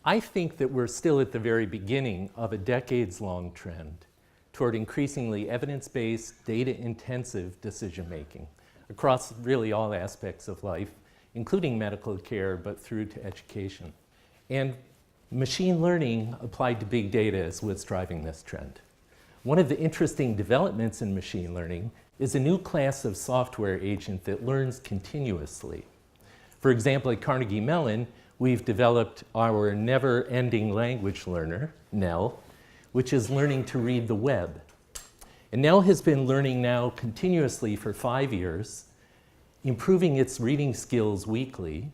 I think that we're still at the very beginning of a decades-long trend toward increasingly evidence-based, data-intensive decision-making across really all aspects of life, including medical care, but through to education. And machine learning applied to big data is what's driving this trend. One of the interesting developments in machine learning is a new class of software agent that learns continuously. For example, at Carnegie Mellon, we've developed our never-ending language learner, NEL, which is learning to read the web. And NEL has been learning now continuously for 5 years, improving its reading skills weekly,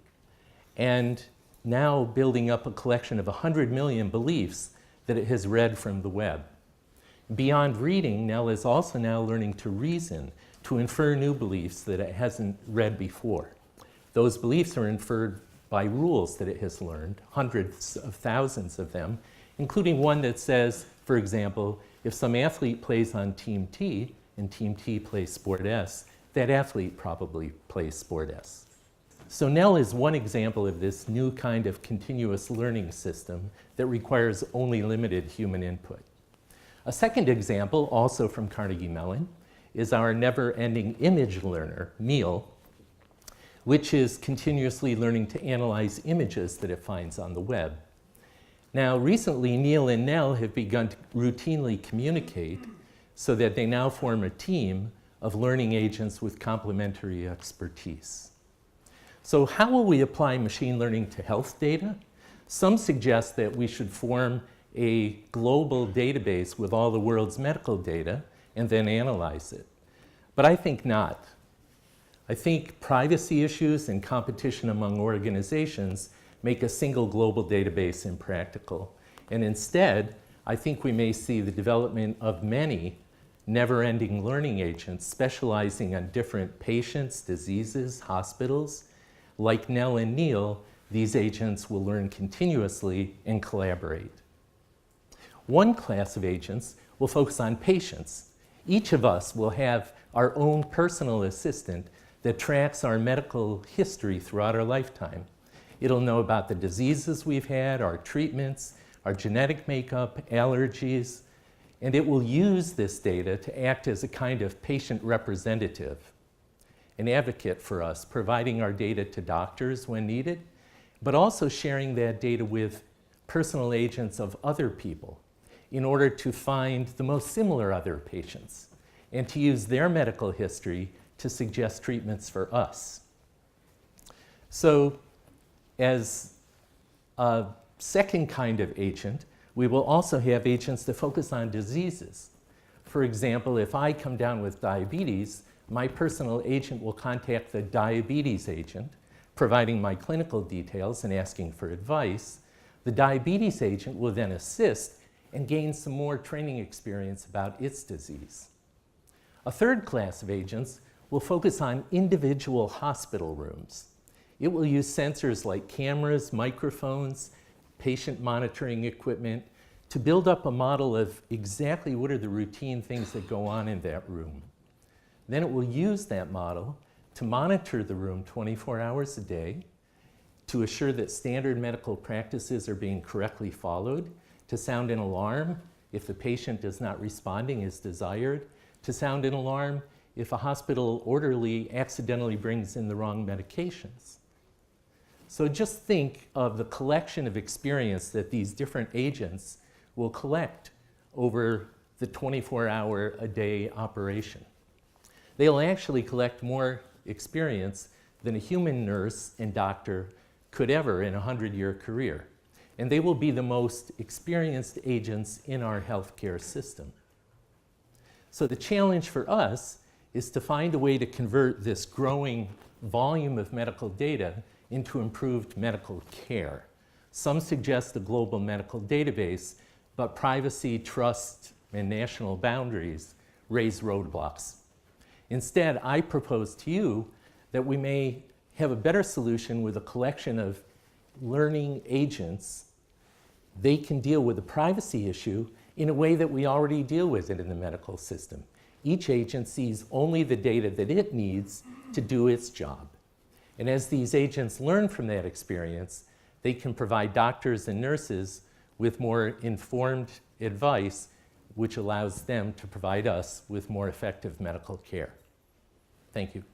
and now building up a collection of 100 million beliefs that it has read from the web. Beyond reading, NEL is also now learning to reason, to infer new beliefs that it hasn't read before. Those beliefs are inferred by rules that it has learned, hundreds of thousands of them, including one that says, for example, if some athlete plays on Team T and Team T plays Sport S, that athlete probably plays Sport S. So NEL is one example of this new kind of continuous learning system that requires only limited human input. A second example, also from Carnegie Mellon, is our never-ending image learner, MEAL, which is continuously learning to analyze images that it finds on the web. Now, recently, MEAL and NEL have begun to routinely communicate so that they now form a team of learning agents with complementary expertise. So how will we apply machine learning to health data? Some suggest that we should form a global database with all the world's medical data and then analyze it. But I think not. I think privacy issues and competition among organizations make a single global database impractical. And instead, I think we may see the development of many never-ending learning agents specializing on different patients, diseases, hospitals. Like NEL and NEAL, these agents will learn continuously and collaborate. One class of agents will focus on patients. Each of us will have our own personal assistant that tracks our medical history throughout our lifetime. It'll know about the diseases we've had, our treatments, our genetic makeup, allergies, and it will use this data to act as a kind of patient representative, an advocate for us, providing our data to doctors when needed, but also sharing that data with personal agents of other people in order to find the most similar other patients and to use their medical history to suggest treatments for us. So as a second kind of agent, we will also have agents that focus on diseases. For example, if I come down with diabetes, my personal agent will contact the diabetes agent, providing my clinical details and asking for advice. The diabetes agent will then assist and gain some more training experience about its disease. A third class of agents will focus on individual hospital rooms. It will use sensors like cameras, microphones, patient monitoring equipment to build up a model of exactly what are the routine things that go on in that room. Then it will use that model to monitor the room 24 hours a day, to assure that standard medical practices are being correctly followed, to sound an alarm if the patient is not responding as desired, to sound an alarm if a hospital orderly accidentally brings in the wrong medications. So just think of the collection of experience that these different agents will collect over the 24-hour-a-day operation. They'll actually collect more experience than a human nurse and doctor could ever in a 100-year career. And they will be the most experienced agents in our healthcare system. So the challenge for us is to find a way to convert this growing volume of medical data into improved medical care. Some suggest a global medical database, but privacy, trust, and national boundaries raise roadblocks. Instead, I propose to you that we may have a better solution with a collection of learning agents. They can deal with the privacy issue in a way that we already deal with it in the medical system. Each agent sees only the data that it needs to do its job. And as these agents learn from that experience, they can provide doctors and nurses with more informed advice, which allows them to provide us with more effective medical care. Thank you.